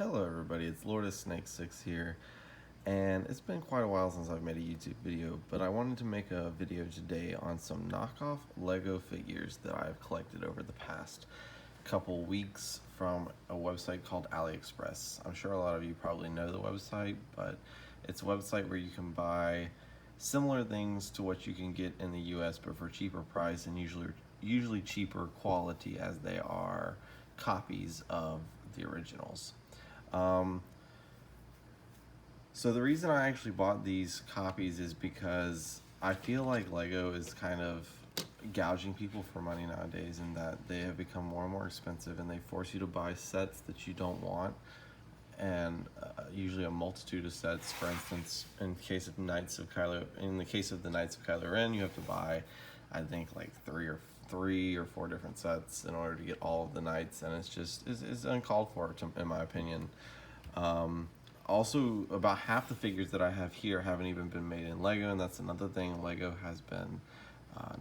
Hello everybody, it's Lord of Snake 6 here, and it's been quite a while since I've made a YouTube video, but I wanted to make a video today on some knockoff Lego figures that I've collected over the past couple weeks from a website called AliExpress. I'm sure a lot of you probably know the website, but it's a website where you can buy similar things to what you can get in the US, but for cheaper price and usually cheaper quality, as they are copies of the originals. So the reason I actually bought these copies is because I feel like Lego is kind of gouging people for money nowadays, in that they have become more and more expensive and they force you to buy sets that you don't want, and usually a multitude of sets. For instance, in the case of the Knights of Kylo Ren, you have to buy, I think, like three or four different sets in order to get all of the knights, and it's uncalled for, in my opinion. Also, about half the figures that I have here haven't even been made in Lego, and that's another thing. Lego has been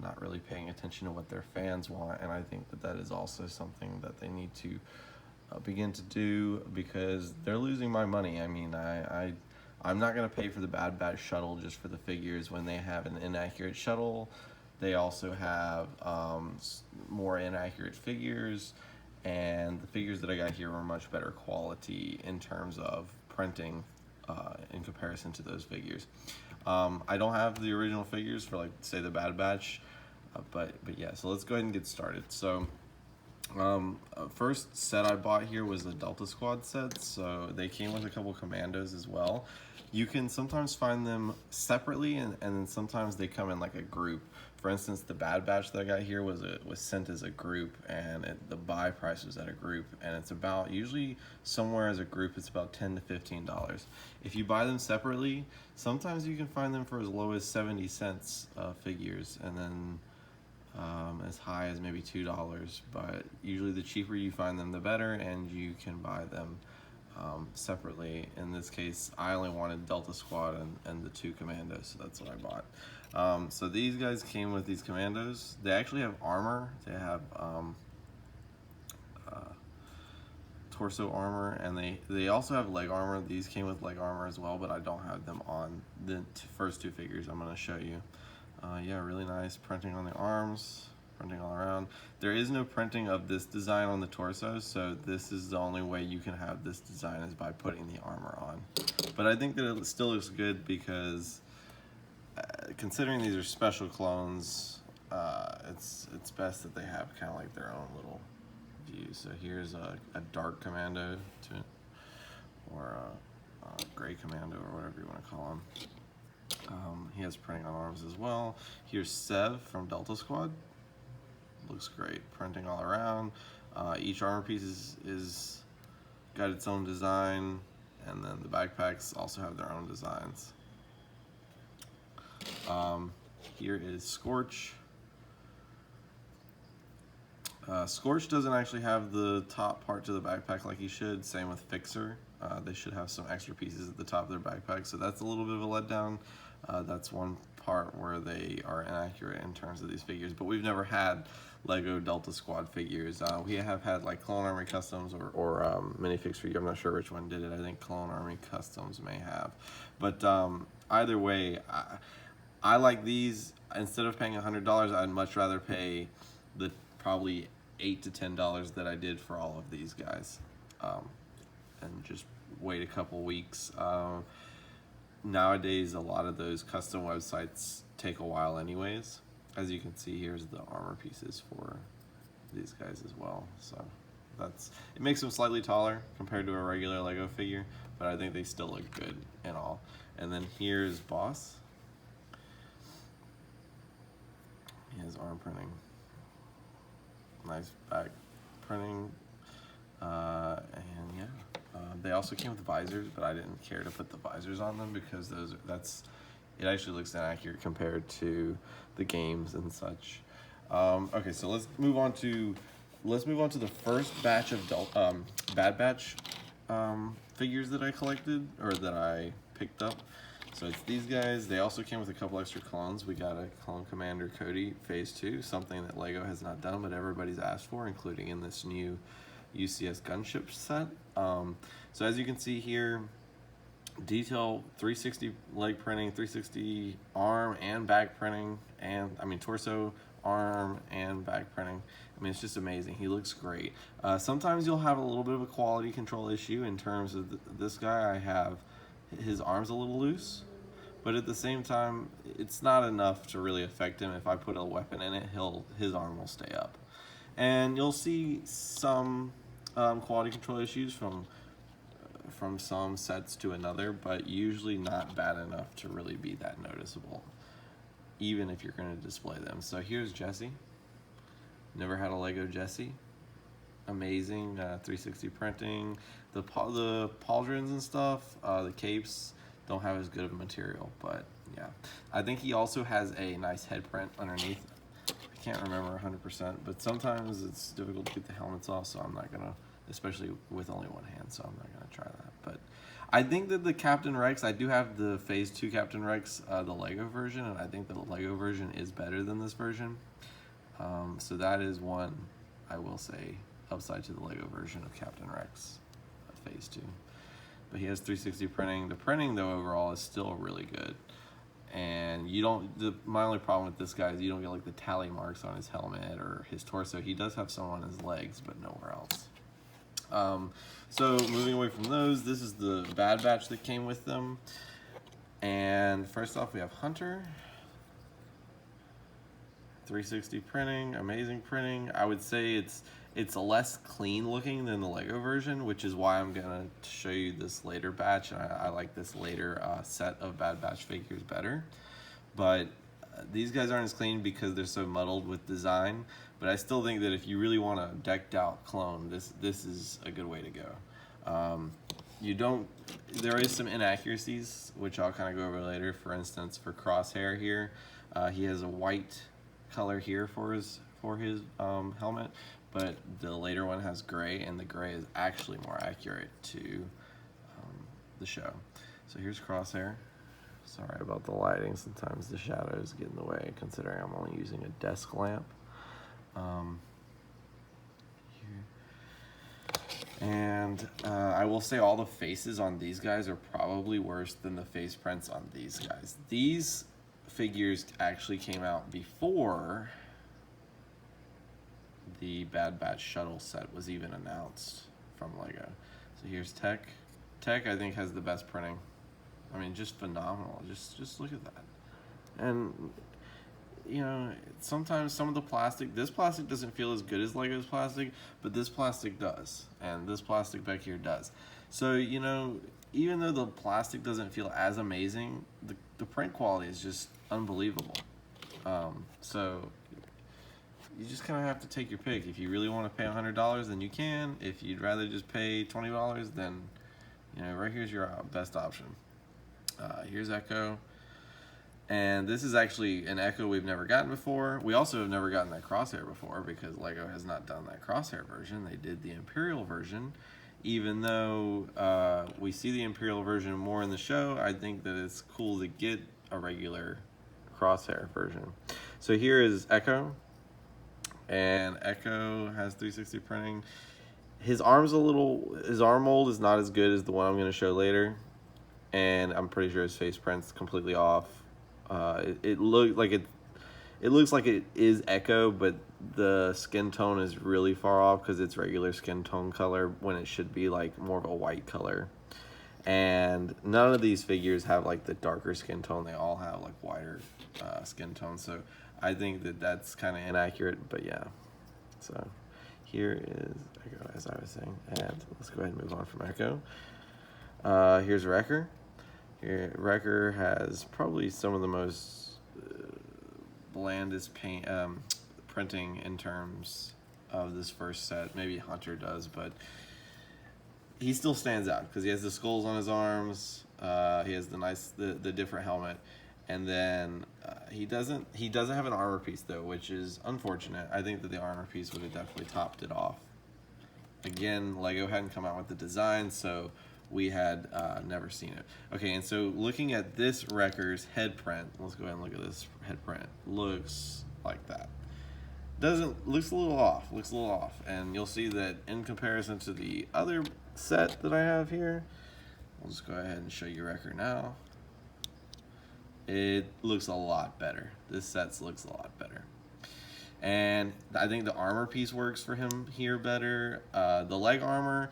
not really paying attention to what their fans want, and I think that is also something that they need to begin to do, because they're losing my money. I mean, I'm not going to pay for the Bad Batch shuttle just for the figures when they have an inaccurate shuttle. They also have more inaccurate figures, and the figures that I got here were much better quality in terms of printing in comparison to those figures. I don't have the original figures for, like, say, the Bad Batch, but yeah, so let's go ahead and get started. So first set I bought here was the Delta Squad set, so they came with a couple commandos as well. You can sometimes find them separately, and then sometimes they come in like a group. For instance, the Bad Batch that I got here was sent as a group, and the buy price was at a group, and it's about, usually somewhere as a group, it's about $10 to $15. If you buy them separately, sometimes you can find them for as low as 70 cents figures, and then as high as maybe $2, but usually the cheaper you find them, the better, and you can buy them separately. In this case, I only wanted Delta Squad and the two commandos, so that's what I bought. So these guys came with these commandos. They actually have armor. They have torso armor, and they also have leg armor. These came with leg armor as well, but I don't have them on the first two figures I'm going to show you. Yeah, really nice printing on the arms, printing all around. There is no printing of this design on the torso, so this is the only way you can have this design, is by putting the armor on. But I think that it still looks good, because considering these are special clones, it's best that they have kind of like their own little view. So here's a dark commando, or a gray commando, or whatever you want to call him. He has printing on arms as well. Here's Sev from Delta Squad. Looks great, printing all around. Each armor piece is got its own design, and then the backpacks also have their own designs. Here is Scorch. Scorch doesn't actually have the top part to the backpack like he should. Same with Fixer. They should have some extra pieces at the top of their backpack, so that's a little bit of a letdown. That's one part where they are inaccurate in terms of these figures, but we've never had Lego Delta Squad figures. We have had like Clone Army Customs or Minifigure figure. I'm not sure which one did it. I think Clone Army Customs may have. But either way, I like these. Instead of paying $100, I'd much rather pay the probably $8 to $10 that I did for all of these guys, and just wait a couple weeks. Nowadays, a lot of those custom websites take a while anyways. As you can see, here's the armor pieces for these guys as well. So it makes them slightly taller compared to a regular Lego figure, but I think they still look good and all. And then here's Boss. He has arm printing. Nice back printing. And yeah. They also came with visors, but I didn't care to put the visors on them, because it actually looks inaccurate compared to the games and such. Okay, so let's move on to the first batch of Bad Batch figures that I collected, or that I picked up. So it's these guys. They also came with a couple extra clones. We got a Clone Commander Cody Phase 2, something that Lego has not done, but everybody's asked for, including in this new UCS gunship set. So as you can see here, detail 360 leg printing, 360 arm and back printing, and I mean torso, arm, and back printing. I mean, it's just amazing. He looks great. Sometimes you'll have a little bit of a quality control issue in terms of this guy. I have his arms a little loose, but at the same time, it's not enough to really affect him. If I put a weapon in it, his arm will stay up. And you'll see some quality control issues from some sets to another, but usually not bad enough to really be that noticeable, even if you're going to display them. So here's Jesse. Never had a Lego Jesse. Amazing 360 printing. The pauldrons and stuff, the capes don't have as good of a material, but yeah. I think he also has a nice head print underneath. I can't remember 100%, but sometimes it's difficult to get the helmets off, so I'm not gonna, especially with only one hand, so I'm not gonna try that. But I think that the Captain Rex, I do have the Phase 2 Captain Rex, the Lego version, and I think that the Lego version is better than this version. So that is one, I will say, upside to the Lego version of Captain Rex, Phase 2. But he has 360 printing. The printing, though, overall is still really good. And you don't, my only problem with this guy is you don't get like the tally marks on his helmet or his torso. He does have some on his legs, but nowhere else. So moving away from those, this is the Bad Batch that came with them. And first off, we have Hunter. 360 printing, amazing printing. I would say it's less clean looking than the Lego version, which is why I'm gonna show you this later batch. I like this later set of Bad Batch figures better. But these guys aren't as clean because they're so muddled with design. But I still think that if you really want a decked out clone, this is a good way to go. There is some inaccuracies, which I'll kind of go over later. For instance, for Crosshair here, he has a white color here for his helmet, but the later one has gray, and the gray is actually more accurate to the show. So here's Crosshair. Sorry about the lighting, sometimes the shadows get in the way considering I'm only using a desk lamp. And I will say all the faces on these guys are probably worse than the face prints on these guys. These figures actually came out before the Bad Batch shuttle set was even announced from Lego. So here's Tech. Tech, I think, has the best printing. I mean, just phenomenal. Just look at that. And you know, sometimes some of the plastic, this plastic doesn't feel as good as Lego's plastic, but this plastic does, and this plastic back here does. So, you know, even though the plastic doesn't feel as amazing, the print quality is just unbelievable. So you just kind of have to take your pick. If you really want to pay $100, then you can. If you'd rather just pay $20, then, you know, right here's your best option. Here's Echo. And this is actually an Echo we've never gotten before. We also have never gotten that Crosshair before because Lego has not done that Crosshair version. They did the Imperial version. Even though we see the Imperial version more in the show, I think that it's cool to get a regular Crosshair version. So here is Echo. And Echo has 360 printing. His arm mold is not as good as the one I'm going to show later. And I'm pretty sure his face print's completely off. It looks like it is Echo, but the skin tone is really far off because it's regular skin tone color when it should be like more of a white color. And none of these figures have like the darker skin tone. They all have like whiter skin tone. So I think that that's kind of inaccurate, but yeah. So here is Echo, as I was saying, and let's go ahead and move on from Echo. Here's Wrecker. Here, Wrecker has probably some of the most blandest printing in terms of this first set. Maybe Hunter does, but he still stands out because he has the skulls on his arms. He has the different helmet, and then he doesn't have an armor piece though, which is unfortunate. I think that the armor piece would have definitely topped it off. Again, Lego hadn't come out with the design, so we had never seen it. Okay, and so looking at this Wrecker's head print, let's go ahead and look at this head print. Looks like that. looks a little off, and you'll see that in comparison to the other set that I have here. I'll just go ahead and show you record now. It looks a lot better. This set looks a lot better. And I think the armor piece works for him here better. The leg armor,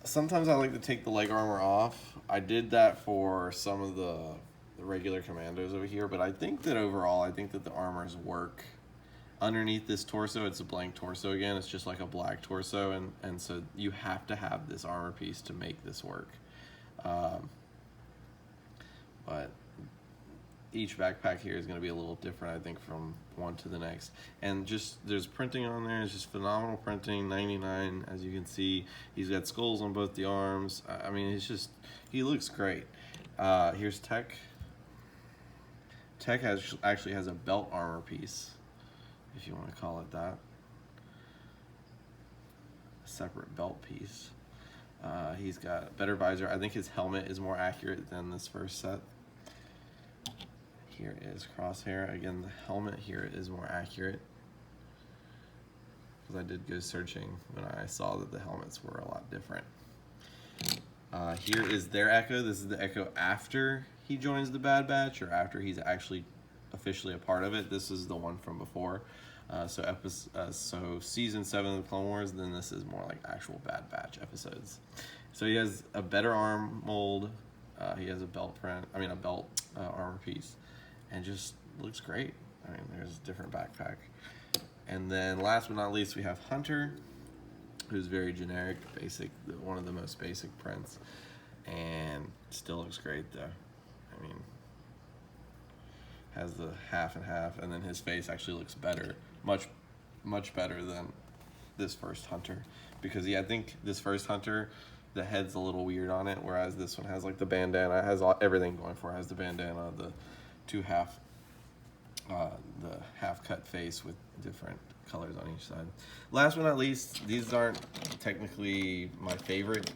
sometimes I like to take the leg armor off. I did that for some of the regular commandos over here, but I think that overall, I think that the armors work. Underneath this torso, it's a blank torso again. It's just like a black torso, and so you have to have this armor piece to make this work. But each backpack here is going to be a little different, I think, from one to the next. And just there's printing on there. It's just phenomenal printing. 99, as you can see. He's got skulls on both the arms. I mean, he looks great. Here's Tech. Tech actually has a belt armor piece, if you want to call it that. A separate belt piece. He's got a better visor. I think his helmet is more accurate than this first set. Here is Crosshair. Again, the helmet here is more accurate, because I did go searching when I saw that the helmets were a lot different. Here is their Echo. This is the Echo after he joins the Bad Batch, or after he's actually officially a part of it. This is the one from before. So season 7 of the Clone Wars, then this is more like actual Bad Batch episodes. So he has a better arm mold. He has a belt armor piece, and just looks great. I mean, there's a different backpack. And then last but not least, we have Hunter, who's very generic, basic, one of the most basic prints, and still looks great though. I mean, has the half and half, and then his face actually looks better, much better than this first Hunter, because I think this first Hunter, the head's a little weird on it, whereas this one has like the bandana, it has everything going for it. It has the bandana, the half cut face with different colors on each side. Last but not least, these aren't technically my favorite,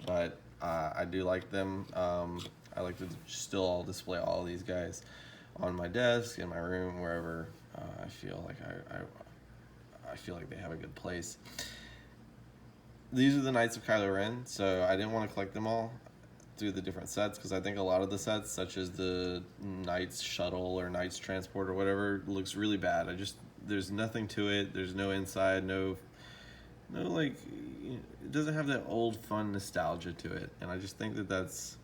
but I do like them. I like to still display all of these guys on my desk, in my room, wherever I feel like I feel like they have a good place. These are the Knights of Kylo Ren, so I didn't want to collect them all through the different sets, because I think a lot of the sets, such as the Knights Shuttle or Knights Transport or whatever, looks really bad. There's nothing to it. There's no inside, no like, it doesn't have that old fun nostalgia to it, and I just think that that's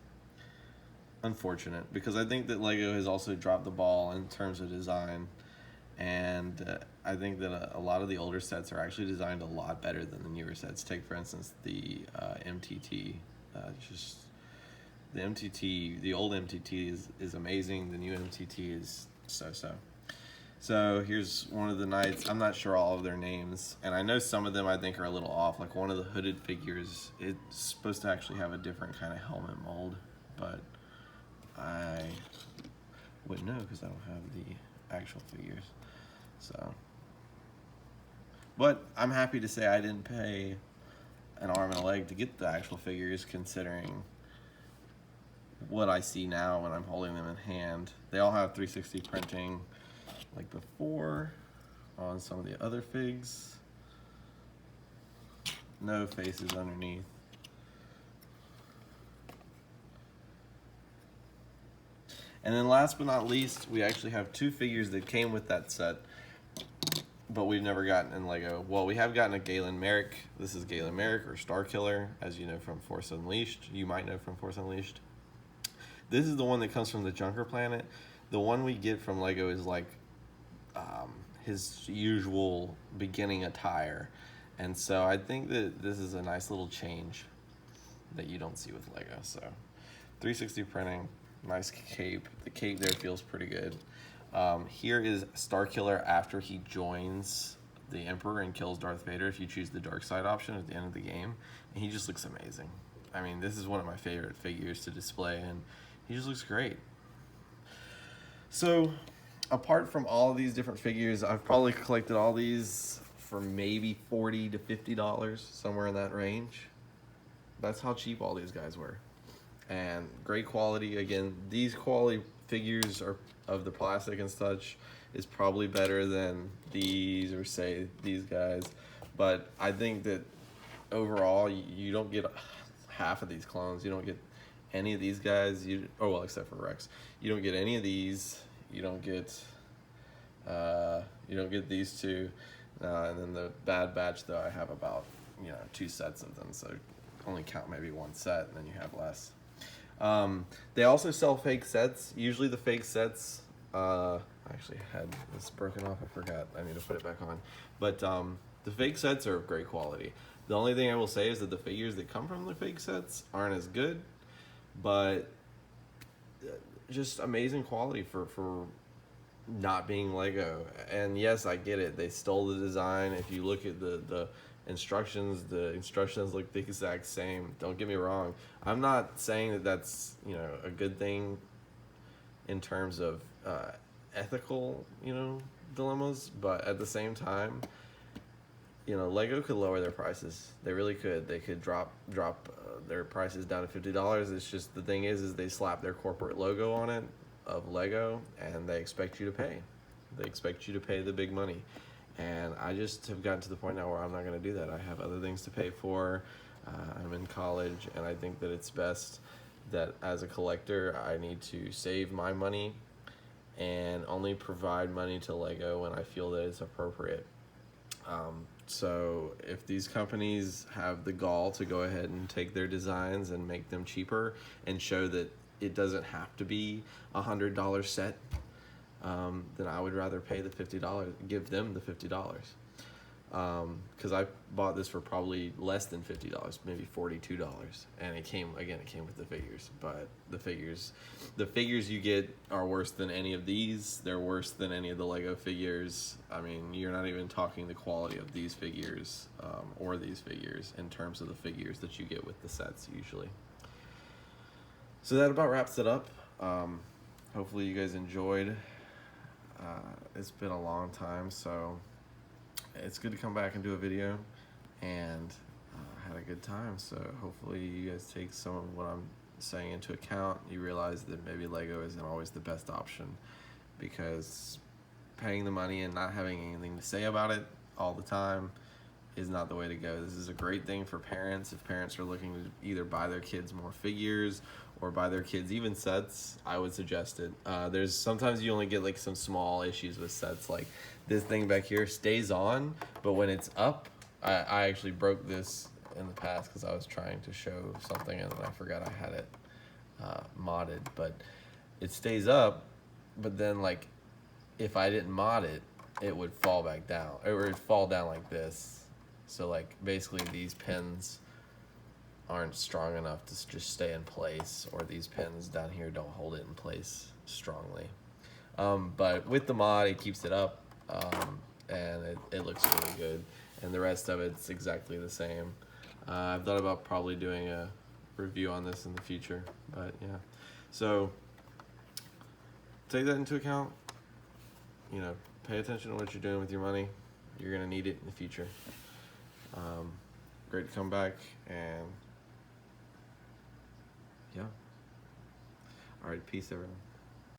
unfortunate, because I think that LEGO has also dropped the ball in terms of design, and I think that a lot of the older sets are actually designed a lot better than the newer sets. Take, for instance, the MTT. The MTT, the old MTT is amazing. The new MTT is so-so. So here's one of the Knights. I'm not sure all of their names, and I know some of them I think are a little off. Like one of the hooded figures, it's supposed to actually have a different kind of helmet mold, but I wouldn't know because I don't have the actual figures. So, but I'm happy to say I didn't pay an arm and a leg to get the actual figures, considering what I see now when I'm holding them in hand. They all have 360 printing like before on some of the other figs. No faces underneath. And then last but not least, we actually have two figures that came with that set, but we've never gotten in LEGO. Well, we have gotten a Galen Merrick. This is Galen Merrick, or Starkiller, as you know from Force Unleashed. You might know from Force Unleashed. This is the one that comes from the Junker Planet. The one we get from LEGO is like his usual beginning attire. And so I think that this is a nice little change that you don't see with LEGO. So 360 printing, nice cape. The cape there feels pretty good. Here is Starkiller after he joins the Emperor and kills Darth Vader, if you choose the dark side option at the end of the game. And he just looks amazing. I mean, this is one of my favorite figures to display, and he just looks great. So, apart from all of these different figures, I've probably collected all these for maybe $40 to $50, somewhere in that range. That's how cheap all these guys were. And great quality. Again, these quality figures are of the plastic and such is probably better than these, or say these guys, but I think that overall you don't get half of these clones. You don't get any of these guys. Oh well, except for Rex. You don't get any of these. You don't get these two. And then the Bad Batch, though, I have about 2 sets of them, so only count maybe 1 set, and then you have less. They also sell fake sets. Usually the fake sets, I actually had this broken off, I forgot, I need to put it back on. But the fake sets are of great quality. The only thing I will say is that the figures that come from the fake sets aren't as good, but just amazing quality for not being Lego. And yes, I get it, they stole the design. If you look at the instructions look the exact same. Don't get me wrong, I'm not saying that that's a good thing in terms of ethical dilemmas, but at the same time, Lego could lower their prices. They really could. They could drop their prices down to $50. It's just, the thing is they slap their corporate logo on it of Lego, and they expect you to pay. They expect you to pay the big money. And I just have gotten to the point now where I'm not going to do that. I have other things to pay for. I'm in college, and I think that it's best that as a collector, I need to save my money and only provide money to Lego when I feel that it's appropriate. So if these companies have the gall to go ahead and take their designs and make them cheaper and show that it doesn't have to be $100 set, then I would rather pay the $50, give them the $50. Because I bought this for probably less than $50, maybe $42, and it came with the figures. But the figures you get are worse than any of these. They're worse than any of the Lego figures. I mean, you're not even talking the quality of these figures or these figures in terms of the figures that you get with the sets usually. So that about wraps it up. Hopefully you guys enjoyed. It's been a long time, so it's good to come back and do a video, and I had a good time. So hopefully you guys take some of what I'm saying into account. You realize that maybe Lego isn't always the best option, because paying the money and not having anything to say about it all the time is not the way to go. This is a great thing for parents. If parents are looking to either buy their kids more figures or buy their kids even sets, I would suggest it. There's sometimes you only get like some small issues with sets, like this thing back here stays on, but when it's up, I actually broke this in the past because I was trying to show something and then I forgot I had it modded. But it stays up, but then like if I didn't mod it, it would fall back down, or it'd fall down like this. So like basically these pins aren't strong enough to just stay in place, or these pins down here don't hold it in place strongly. But with the mod, it keeps it up, and it looks really good. And the rest of it's exactly the same. I've thought about probably doing a review on this in the future, but yeah. So take that into account. Pay attention to what you're doing with your money. You're gonna need it in the future. Great to come back, and yeah. All right, peace everyone.